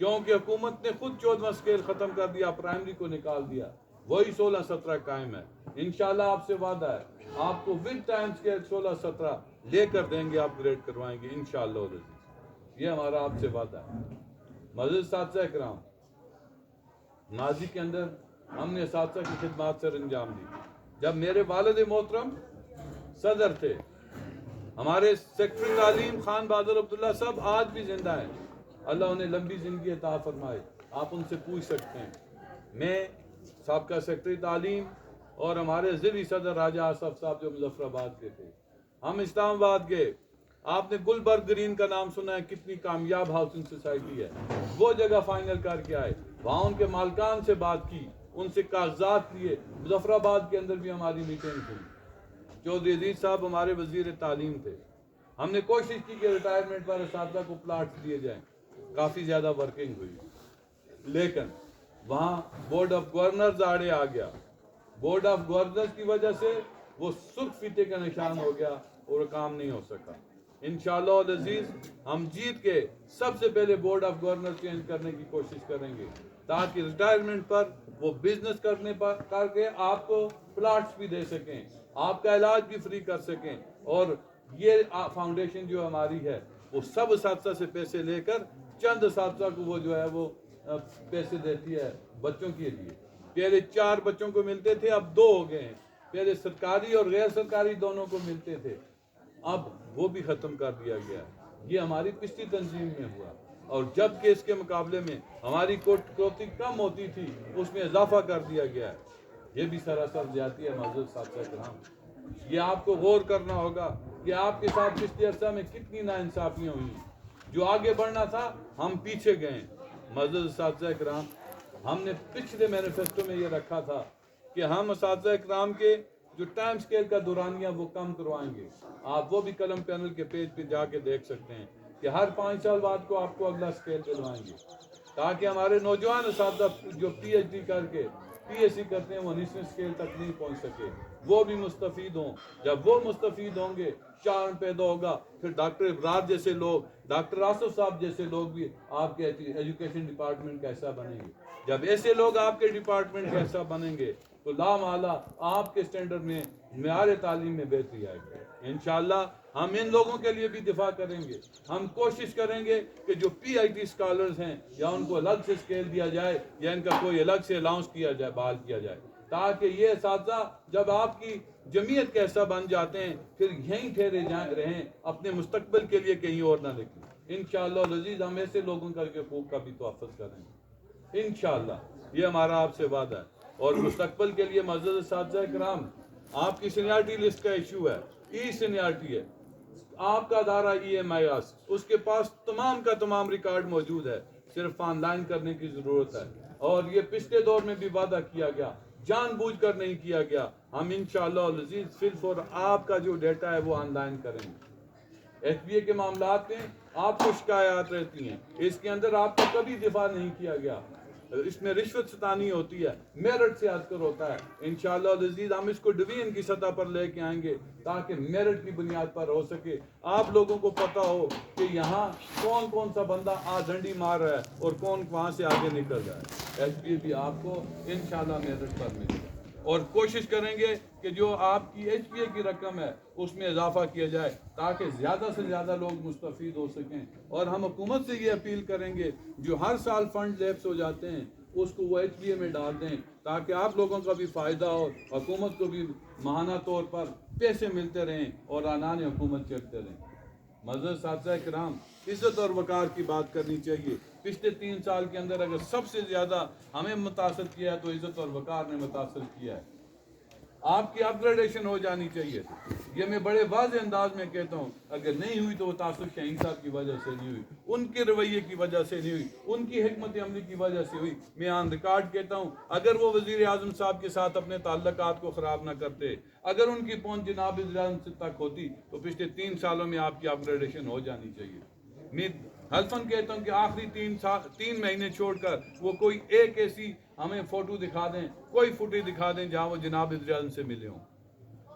کیونکہ حکومت نے خود 14واں اسکیل ختم کر دیا, پرائمری کو نکال دیا, وہی 16-17 قائم ہے. انشاءاللہ آپ سے وعدہ ہے, آپ کو ود ٹائم اسکیل 16-17 لے کر دیں گے, اپ گریڈ کروائیں گے انشاءاللہ. یہ ہمارا آپ سے وعدہ ہے. معزز اساتذہ کرام, ماضی کے اندر ہم نے اساتذہ کی خدمات سر انجام دی. جب میرے والد محترم صدر تھے, ہمارے سیکرٹری تعلیم خان بہادر عبداللہ صاحب آج بھی زندہ ہیں, اللہ انہیں لمبی زندگی عطا فرمائے. آپ ان سے پوچھ سکتے ہیں. میں سابقہ سیکرٹری تعلیم اور ہمارے ضلعی صدر راجہ آصف صاحب جو مظفر آباد کے تھے, ہم اسلام آباد گئے. آپ نے گلبرگ گرین کا نام سنا ہے, کتنی کامیاب ہاؤسنگ سوسائٹی ہے. وہ جگہ فائنل کر کے آئے, وہاں ان کے مالکان سے بات کی, ان سے کاغذات لیے. مظفر آباد کے اندر بھی ہماری میٹنگ تھی. چودھری عزیز صاحب ہمارے وزیر تعلیم تھے. ہم نے کوشش کی کہ ریٹائرمنٹ پر اساتذہ کو پلاٹس دیے جائیں, کافی زیادہ ورکنگ ہوئی, لیکن وہاں بورڈ آف گورنرز آڑے آ گیا. بورڈ آف گورنرز کی وجہ سے وہ سرخ فیتے کا نشان ہو گیا اور کام نہیں ہو سکا. انشاءاللہ العزیز ہم جیت کے سب سے پہلے بورڈ آف گورنر چینج کرنے کی کوشش کریں گے, تاکہ ریٹائرمنٹ پر وہ بزنس کرنے پر کر کے آپ کو پلاٹس بھی دے سکیں, آپ کا علاج بھی فری کر سکیں. اور یہ فاؤنڈیشن جو ہماری ہے وہ سب اساتذہ سے پیسے لے کر چند اساتذہ کو وہ جو ہے وہ پیسے دیتی ہے بچوں کے لیے. پہلے 4 بچوں کو ملتے تھے, اب 2 ہو گئے ہیں. پہلے سرکاری اور غیر سرکاری دونوں کو ملتے تھے, اب وہ بھی ختم کر دیا گیا. یہ ہماری پچھلی تنظیم میں ہوا, اور جب کہ اس کے مقابلے میں ہماری کٹوتی کم ہوتی تھی, اس میں اضافہ کر دیا گیا ہے. یہ بھی سراسر زیادتی ہے. معزز اساتذہ کرام, یہ آپ کو غور کرنا ہوگا کہ آپ کے ساتھ پچھلے عرصہ میں کتنی ناانصافیاں ہوئی. جو آگے بڑھنا تھا ہم پیچھے گئے. معزز اساتذہ کرام, ہم نے پچھلے مینیفیسٹو میں یہ رکھا تھا کہ ہم اساتذہ کرام کے جو ٹائم سکیل کا دورانیہ وہ کم کروائیں گے. آپ وہ بھی قلم پینل کے پیج پہ جا کے دیکھ سکتے ہیں کہ ہر 5 سال بعد کو آپ کو اگلا سکیل دلوائیں گے, تاکہ ہمارے نوجوان اساتذہ جو پی ایچ ڈی کر کے پی ایس سی کرتے ہیں وہ 19ویں سکیل تک نہیں پہنچ سکے, وہ بھی مستفید ہوں. جب وہ مستفید ہوں گے, چارن پیدا ہوگا, پھر ڈاکٹر ابراز جیسے لوگ, ڈاکٹر آصف صاحب جیسے لوگ بھی آپ کے ایجوکیشن ڈپارٹمنٹ کا حصہ بنیں گے. جب ایسے لوگ آپ کے ڈپارٹمنٹ کا حصہ بنیں گے تو لامحالہ آپ کے سٹینڈرڈ میں معیار تعلیم میں بہتری آئے گی. انشاءاللہ ہم ان لوگوں کے لیے بھی دفاع کریں گے. ہم کوشش کریں گے کہ جو پی آئی ٹی سکالرز ہیں, یا ان کو الگ سے سکیل دیا جائے, یا ان کا کوئی الگ سے الاؤنس کیا جائے, بحال کیا جائے, تاکہ یہ اساتذہ جب آپ کی جمعیت کا حصہ بن جاتے ہیں پھر یہیں ٹھہرے رہیں, اپنے مستقبل کے لیے کہیں اور نہ نکلیں. انشاءاللہ العزیز ہم ایسے لوگوں کا حقوق کا بھی تحفظ کریں گے انشاءاللہ. یہ ہمارا آپ سے وعدہ ہے. اور مستقبل کے لیے معزز اساتذہ کرام, آپ کی سینیارٹی لسٹ کا ایشو ہے, ای سینیارٹی ہے, آپ کا ادارہ ای ایم آئی آس, اس کے پاس تمام کا تمام ریکارڈ موجود ہے, صرف آن لائن کرنے کی ضرورت ہے. اور یہ پچھلے دور میں بھی وعدہ کیا گیا, جان بوجھ کر نہیں کیا گیا. ہم انشاءاللہ العزیز فل آپ کا جو ڈیٹا ہے وہ آن لائن کریں گے. ایس بی اے کے معاملات میں آپ کو شکایات رہتی ہیں, اس کے اندر آپ کا کبھی دفاع نہیں کیا گیا. اس میں رشوت ستانی ہوتی ہے, میرٹ سے ہٹ کر ہوتا ہے. انشاءاللہ العزیز ہم اس کو ڈویژن کی سطح پر لے کے آئیں گے, تاکہ میرٹ کی بنیاد پر ہو سکے. آپ لوگوں کو پتہ ہو کہ یہاں کون کون سا بندہ ڈنڈی مار رہا ہے اور کون وہاں سے آگے نکل رہا ہے. ایس بی اے بھی آپ کو انشاءاللہ میرٹ پر ملے گا. اور کوشش کریں گے کہ جو آپ کی ایچ پی اے کی رقم ہے اس میں اضافہ کیا جائے, تاکہ زیادہ سے زیادہ لوگ مستفید ہو سکیں. اور ہم حکومت سے یہ اپیل کریں گے, جو ہر سال فنڈ لیپس ہو جاتے ہیں اس کو وہ ایچ پی اے میں ڈال دیں, تاکہ آپ لوگوں کا بھی فائدہ ہو, حکومت کو بھی ماہانہ طور پر پیسے ملتے رہیں اور آنان حکومت چلتے رہیں. معزز اساتذہ کرام, عزت اور وقار کی بات کرنی چاہیے. پچھلے 3 سال کے اندر اگر سب سے زیادہ ہمیں متاثر کیا ہے تو عزت اور وقار نے متاثر کیا ہے. آپ کی اپ گریڈیشن ہو جانی چاہیے. یہ میں بڑے واضح انداز میں کہتا ہوں, اگر نہیں ہوئی تو وہ تاثر شاہین صاحب کی وجہ سے نہیں ہوئی, ان کے رویے کی وجہ سے نہیں ہوئی, ان کی حکمت عملی کی وجہ سے ہوئی. میں آن ریکارڈ کہتا ہوں, اگر وہ وزیر اعظم صاحب کے ساتھ اپنے تعلقات کو خراب نہ کرتے, اگر ان کی پہنچ جناب وزیر اعظم تک ہوتی, تو پچھلے 3 سالوں میں آپ کی اپ گریڈیشن ہو جانی چاہیے. میں حلفاً کہتا ہوں کہ آخری 3 مہینے چھوڑ کر وہ کوئی ایک ایسی ہمیں فوٹو دکھا دیں, کوئی فوٹو دکھا دیں جہاں وہ جناب وزیر اعظم سے ملے ہوں.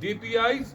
DPIs